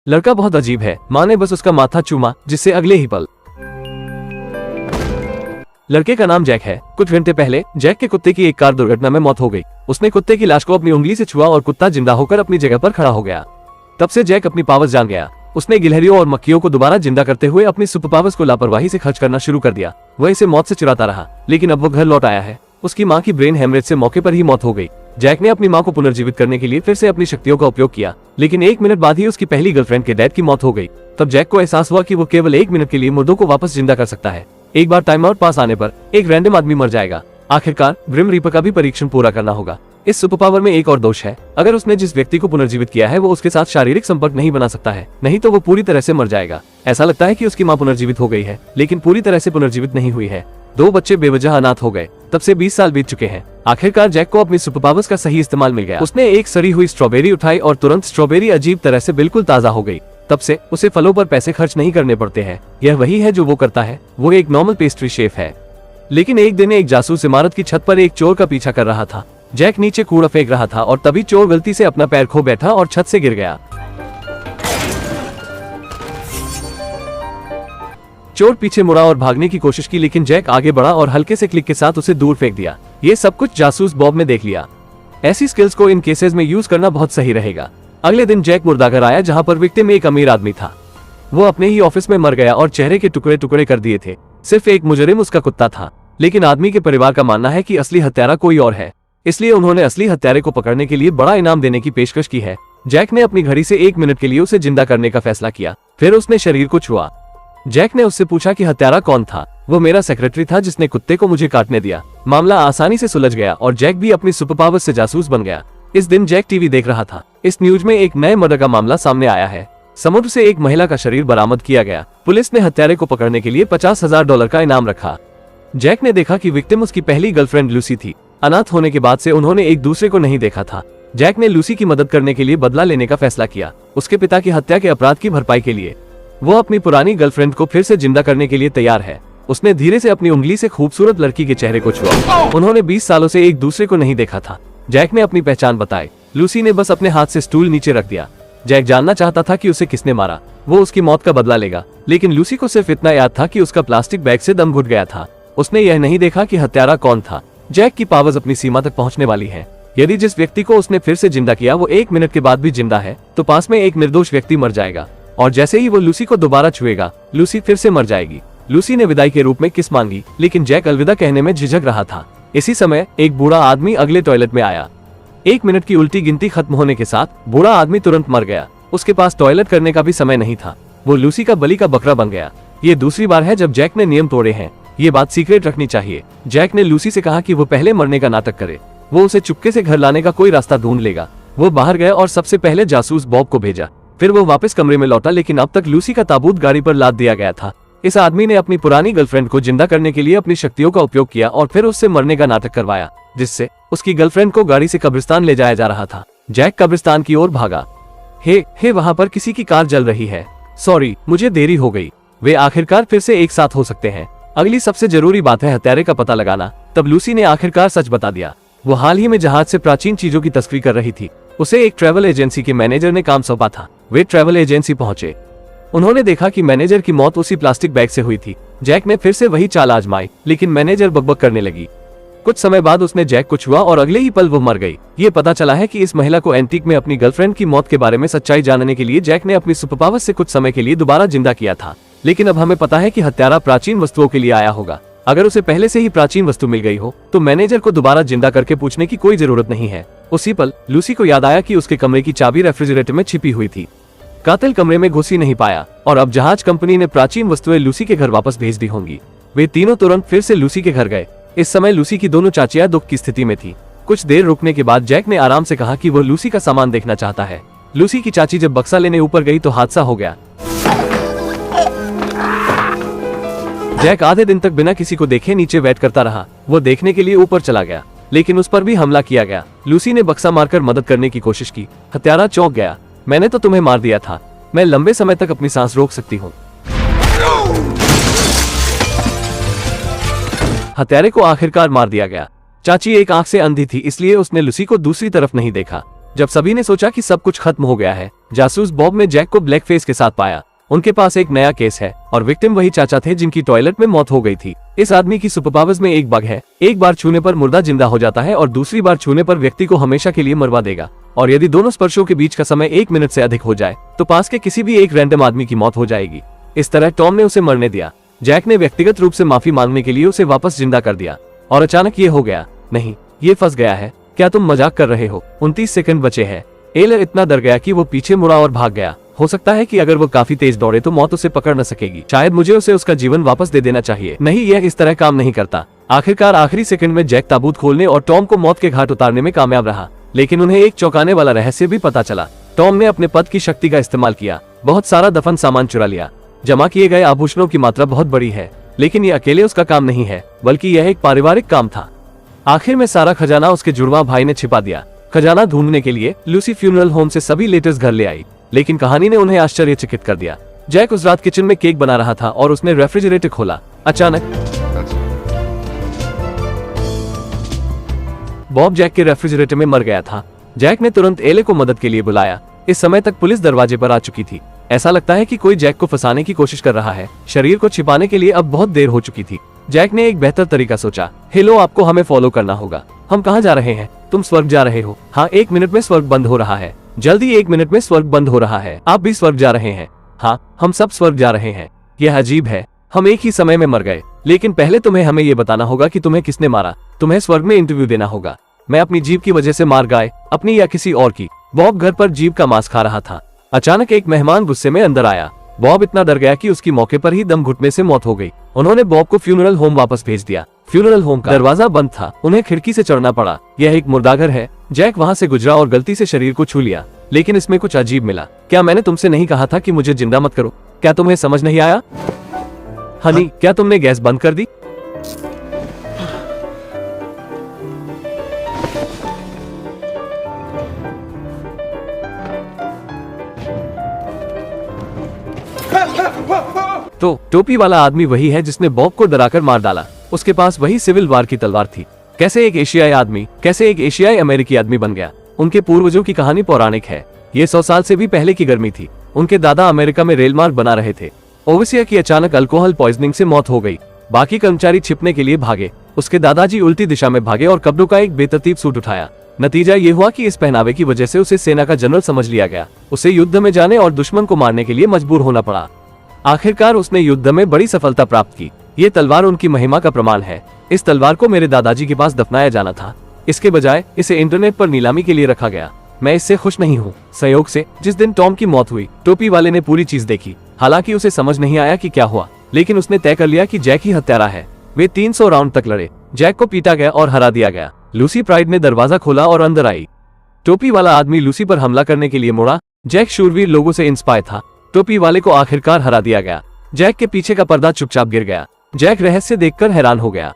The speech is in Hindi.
लड़का बहुत अजीब है, माँ ने बस उसका माथा चूमा, जिससे अगले ही पल लड़के का नाम जैक है। कुछ घंटे पहले जैक के कुत्ते की एक कार दुर्घटना में मौत हो गई। उसने कुत्ते की लाश को अपनी उंगली से छुआ और कुत्ता जिंदा होकर अपनी जगह पर खड़ा हो गया। तब से जैक अपनी पावर्स जान गया। उसने गिलहरियों और मक्खियों को दोबारा जिंदा करते हुए अपनी सुपर पावर्स को लापरवाही से खर्च करना शुरू कर दिया। वह इसे मौत से चुराता रहा, लेकिन अब वो घर लौट आया है। उसकी माँ की ब्रेन हेमरेज से मौके पर ही मौत हो गई। जैक ने अपनी माँ को पुनर्जीवित करने के लिए फिर से अपनी शक्तियों का उपयोग किया, लेकिन 1 मिनट बाद ही उसकी पहली गर्लफ्रेंड के डैड की मौत हो गई। तब जैक को एहसास हुआ कि वो केवल 1 मिनट के लिए मुर्दों को वापस जिंदा कर सकता है। एक बार टाइम आउट पास आने पर एक रैंडम आदमी मर जाएगा। आखिरकार ग्रिम रीपर का भी परीक्षण पूरा करना होगा। इस सुपर पावर में एक और दोष है, अगर उसने जिस व्यक्ति को पुनर्जीवित किया है वो उसके साथ शारीरिक संपर्क नहीं बना सकता है, नहीं तो वो पूरी तरह से मर जाएगा। ऐसा लगता है कि उसकी माँ पुनर्जीवित हो गई है, लेकिन पूरी तरह से पुनर्जीवित नहीं हुई है। 2 बच्चे बेवजह अनाथ हो गए। तब से 20 साल बीत चुके हैं। आखिरकार जैक को अपनी सुपर पावर्स का सही इस्तेमाल मिल गया। उसने एक सड़ी हुई स्ट्रॉबेरी उठाई और तुरंत स्ट्रॉबेरी अजीब तरह से बिल्कुल ताजा हो गई। तब से उसे फलों पर पैसे खर्च नहीं करने पड़ते हैं। यह वही है जो वो करता है। वो एक नॉर्मल पेस्ट्री शेफ है। लेकिन एक दिन एक जासूस इमारत की छत पर एक चोर का पीछा कर रहा था। जैक नीचे कूड़ा फेंक रहा था और तभी चोर गलती से अपना पैर खो बैठा और छत से गिर गया। चोर पीछे मुड़ा और भागने की कोशिश की, लेकिन जैक आगे बढ़ा और हल्के से क्लिक के साथ उसे दूर फेंक दिया। ये सब कुछ जासूस बॉब ने देख लिया। ऐसी स्किल्स को इन केसेस में यूज करना बहुत सही रहेगा। अगले दिन जैक मुर्दाघर आया, जहां पर विक्टिम एक अमीर आदमी था। वो अपने ही ऑफिस में मर गया और चेहरे के टुकड़े टुकड़े कर दिए थे। सिर्फ एक मुजरिम उसका कुत्ता था, लेकिन आदमी के परिवार का मानना है कि असली हत्यारा कोई और है। इसलिए उन्होंने असली हत्यारे को पकड़ने के लिए बड़ा इनाम देने की पेशकश की है। जैक ने अपनी घड़ी से 1 मिनट के लिए उसे जिंदा करने का फैसला किया। फिर उसने शरीर को छुआ। जैक ने उससे पूछा कि हत्यारा कौन था। वो मेरा सेक्रेटरी था जिसने कुत्ते को मुझे काटने दिया। मामला आसानी से सुलझ गया और जैक भी अपनी सुपर पावर से जासूस बन गया। इस दिन जैक टीवी देख रहा था। इस न्यूज में एक नए मर्डर का मामला सामने आया है। समुद्र से एक महिला का शरीर बरामद किया गया। पुलिस ने हत्यारे को पकड़ने के लिए $50,000 का इनाम रखा। जैक ने देखा कि विक्टिम उसकी पहली गर्लफ्रेंड लूसी थी। अनाथ होने के बाद से उन्होंने एक दूसरे को नहीं देखा था। जैक ने लूसी की मदद करने के लिए बदला लेने का फैसला किया। उसके पिता की हत्या के अपराध की भरपाई के लिए वो अपनी पुरानी गर्लफ्रेंड को फिर से जिंदा करने के लिए तैयार है। उसने धीरे से अपनी उंगली से खूबसूरत लड़की के चेहरे को छुआ। उन्होंने 20 सालों से एक दूसरे को नहीं देखा था। जैक ने अपनी पहचान बताई। लूसी ने बस अपने हाथ से स्टूल नीचे रख दिया। जैक जानना चाहता था कि उसे किसने मारा। वो उसकी मौत का बदला लेगा, लेकिन लूसी को सिर्फ इतना याद था कि उसका प्लास्टिक बैग से दम घुट गया था। उसने यह नहीं देखा कि हत्यारा कौन था। जैक की पावर्स अपनी सीमा तक पहुंचने वाली है। यदि जिस व्यक्ति को उसने फिर से जिंदा किया वो 1 मिनट के बाद भी जिंदा है, तो पास में एक निर्दोष व्यक्ति मर जाएगा। और जैसे ही वो लूसी को दोबारा छुएगा, लूसी फिर से मर जाएगी। लूसी ने विदाई के रूप में किस मांगी, लेकिन जैक अलविदा कहने में झिझक रहा था। इसी समय एक बूढ़ा आदमी अगले टॉयलेट में आया। 1 मिनट की उल्टी गिनती खत्म होने के साथ बूढ़ा आदमी तुरंत मर गया। उसके पास टॉयलेट करने का भी समय नहीं था। वो लूसी का बलि का बकरा बन गया। ये दूसरी बार है जब जैक ने नियम तोड़े हैं। ये बात सीक्रेट रखनी चाहिए। जैक ने लूसी से कहा कि वो पहले मरने का नाटक करे। वो उसे चुपके से घर लाने का कोई रास्ता ढूंढ लेगा। वो बाहर गया और सबसे पहले जासूस बॉब को भेजा। फिर वो वापस कमरे में लौटा, लेकिन अब तक लूसी का ताबूत गाड़ी पर लाद दिया गया था। इस आदमी ने अपनी पुरानी गर्लफ्रेंड को जिंदा करने के लिए अपनी शक्तियों का उपयोग किया और फिर उससे मरने का नाटक करवाया, जिससे उसकी गर्लफ्रेंड को गाड़ी से कब्रिस्तान ले जाया जा रहा था। जैक कब्रिस्तान की ओर भागा। हे वहां पर किसी की कार जल रही है। सॉरी, मुझे देरी हो गई। वे आखिरकार फिर से एक साथ हो सकते हैं। अगली सबसे जरूरी बात है हत्यारे का पता लगाना। तब लूसी ने आखिरकार सच बता दिया। वो हाल ही में जहाज से प्राचीन चीजों की तस्करी कर रही थी। उसे एक ट्रैवल एजेंसी के मैनेजर ने काम सौंपा था। वे ट्रैवल एजेंसी पहुंचे। उन्होंने देखा कि मैनेजर की मौत उसी प्लास्टिक बैग से हुई थी। जैक ने फिर से वही चाल आजमाई, लेकिन मैनेजर बकबक करने लगी। कुछ समय बाद उसने जैक को छुआ और अगले ही पल वो मर गई। ये पता चला है कि इस महिला को एंटीक में अपनी गर्लफ्रेंड की मौत के बारे में सच्चाई जानने के लिए जैक ने अपनी सुपर पावर से कुछ समय के लिए दोबारा जिंदा किया था। लेकिन अब हमें पता है कि हत्यारा प्राचीन वस्तुओं के लिए आया होगा। अगर उसे पहले से ही प्राचीन वस्तु मिल गई हो तो मैनेजर को दोबारा जिंदा करके पूछने की कोई जरूरत नहीं है। उसी पल लूसी को याद आया कि उसके कमरे की चाबी रेफ्रिजरेटर में छिपी हुई थी। कातिल कमरे में घुस ही नहीं पाया और अब जहाज कंपनी ने प्राचीन वस्तुएं लूसी के घर वापस भेज दी होंगी। वे तीनों तुरंत फिर से लूसी के घर गए। इस समय लूसी की दोनों चाचियां दुख की स्थिति में थी। कुछ देर रुकने के बाद जैक ने आराम से कहा कि वो लूसी का सामान देखना चाहता है। लूसी की चाची जब बक्सा लेने ऊपर गई तो हादसा हो गया। जैक आधे दिन तक बिना किसी को देखे नीचे वेट करता रहा। वो देखने के लिए ऊपर चला गया, लेकिन उस पर भी हमला किया गया। लूसी ने बक्सा मारकर मदद करने की कोशिश की। हत्यारा चौंक गया। मैंने तो तुम्हें मार दिया था। मैं लंबे समय तक अपनी सांस रोक सकती हूँ। हत्यारे को आखिरकार मार दिया गया। चाची एक आंख से अंधी थी, इसलिए उसने लूसी को दूसरी तरफ नहीं देखा। जब सभी ने सोचा कि सब कुछ खत्म हो गया है, जासूस बॉब ने जैक को ब्लैक फेस के साथ पाया। उनके पास एक नया केस है और विक्टिम वही चाचा थे जिनकी टॉयलेट में मौत हो गई थी। इस आदमी की सुपरपावर्स में एक बग है, एक बार छूने पर मुर्दा जिंदा हो जाता है और दूसरी बार छूने पर व्यक्ति को हमेशा के लिए मरवा देगा। और यदि दोनों स्पर्शों के बीच का समय 1 मिनट से अधिक हो जाए तो पास के किसी भी एक रैंडम आदमी की मौत हो जाएगी। इस तरह टॉम ने उसे मरने दिया। जैक ने व्यक्तिगत रूप से माफी मांगने के लिए उसे वापस जिंदा कर दिया और अचानक ये हो गया। नहीं, ये फंस गया है। क्या तुम मजाक कर रहे हो? 29 सेकंड बचे हैं। एलर इतना डर गया कि वो पीछे मुड़ा और भाग गया। हो सकता है कि अगर वो काफी तेज दौड़े तो मौत उसे पकड़ न सकेगी। शायद मुझे उसे उसका जीवन वापस दे देना चाहिए। नहीं, यह इस तरह काम नहीं करता। आखिरकार आखिरी सेकंड में जैक ताबूत खोलने और टॉम को मौत के घाट उतारने में कामयाब रहा, लेकिन उन्हें एक चौंकाने वाला रहस्य भी पता चला। टॉम ने अपने पद की शक्ति का इस्तेमाल किया, बहुत सारा दफन सामान चुरा लिया। जमा किए गए आभूषणों की मात्रा बहुत बड़ी है, लेकिन ये अकेले उसका काम नहीं है, बल्कि यह एक पारिवारिक काम था। आखिर में सारा खजाना उसके जुड़वा भाई ने छिपा दिया। खजाना ढूंढने के लिए लूसी फ्यूनरल होम से सभी लेटर्स घर ले आई, लेकिन कहानी ने उन्हें आश्चर्यचकित कर दिया। जैक उस रात किचन में केक बना रहा था और उसने रेफ्रिजरेटर खोला। अचानक बॉब जैक के रेफ्रिजरेटर में मर गया था। जैक ने तुरंत एले को मदद के लिए बुलाया। इस समय तक पुलिस दरवाजे पर आ चुकी थी। ऐसा लगता है कि कोई जैक को फंसाने की कोशिश कर रहा है। शरीर को छिपाने के लिए अब बहुत देर हो चुकी थी। जैक ने एक बेहतर तरीका सोचा। हेलो, आपको हमें फॉलो करना होगा। हम कहाँ जा रहे हैं? तुम स्वर्ग जा रहे हो? हाँ, 1 मिनट में स्वर्ग बंद हो रहा है। जल्दी 1 मिनट में स्वर्ग बंद हो रहा है। आप भी स्वर्ग जा रहे हैं? हाँ, हम सब स्वर्ग जा रहे हैं। यह अजीब है, हम एक ही समय में मर गए। लेकिन पहले तुम्हें हमें ये बताना होगा कि तुम्हें किसने मारा। तुम्हें स्वर्ग में इंटरव्यू देना होगा। मैं अपनी जीभ की वजह से मार गए, अपनी या किसी और की? बॉब घर पर जीभ का मांस खा रहा था। अचानक एक मेहमान गुस्से में अंदर आया। बॉब इतना डर गया कि उसकी मौके पर ही दम घुटने से मौत हो गई। उन्होंने बॉब को फ्यूनरल होम वापस भेज दिया। फ्यूनरल होम का दरवाजा बंद था, उन्हें खिड़की से चढ़ना पड़ा। यह एक मुर्दाघर है। जैक वहां से गुजरा और गलती से शरीर को छू लिया, लेकिन इसमें कुछ अजीब मिला। क्या मैंने तुमसे नहीं कहा था कि मुझे जिंदा मत करो? क्या तुम्हें समझ नहीं आया? हनी, क्या तुमने गैस बंद कर दी? तो टोपी वाला आदमी वही है जिसने बॉब को डराकर मार डाला। उसके पास वही सिविल वार की तलवार थी। कैसे एक एशियाई अमेरिकी आदमी बन गया? उनके पूर्वजों की कहानी पौराणिक है। ये 100 साल से भी पहले की गर्मी थी। उनके दादा अमेरिका में रेल मार्ग बना रहे थे। ओवसिया की अचानक अल्कोहल पॉइजनिंग से मौत हो गई। बाकी कर्मचारी छिपने के लिए भागे। उसके दादाजी उल्टी दिशा में भागे और कपड़ों का एक बेतरतीब सूट उठाया। नतीजा ये हुआ कि इस पहनावे की वजह से उसे सेना का जनरल समझ लिया गया। उसे युद्ध में जाने और दुश्मन को मारने के लिए मजबूर होना पड़ा। आखिरकार उसने युद्ध में बड़ी सफलता प्राप्त की। ये तलवार उनकी महिमा का प्रमाण है। इस तलवार को मेरे दादाजी के पास दफनाया जाना था। इसके बजाय इसे इंटरनेट पर नीलामी के लिए रखा गया। मैं इससे खुश नहीं हूँ। संयोग से जिस दिन टॉम की मौत हुई, टोपी वाले ने पूरी चीज देखी। हालांकि उसे समझ नहीं आया कि क्या हुआ, लेकिन उसने तय कर लिया कि जैक ही हत्यारा है। वे 300 राउंड तक लड़े। जैक को पीटा गया और हरा दिया गया। लूसी प्राइड ने दरवाजा खोला और अंदर आई। टोपी वाला आदमी लूसी पर हमला करने के लिए मुड़ा। जैक शूरवीर लोगों से इंस्पायर था। टोपी वाले को आखिरकार हरा दिया गया। जैक के पीछे का पर्दा चुपचाप गिर गया। जैक रहस्य देखकर हैरान हो गया।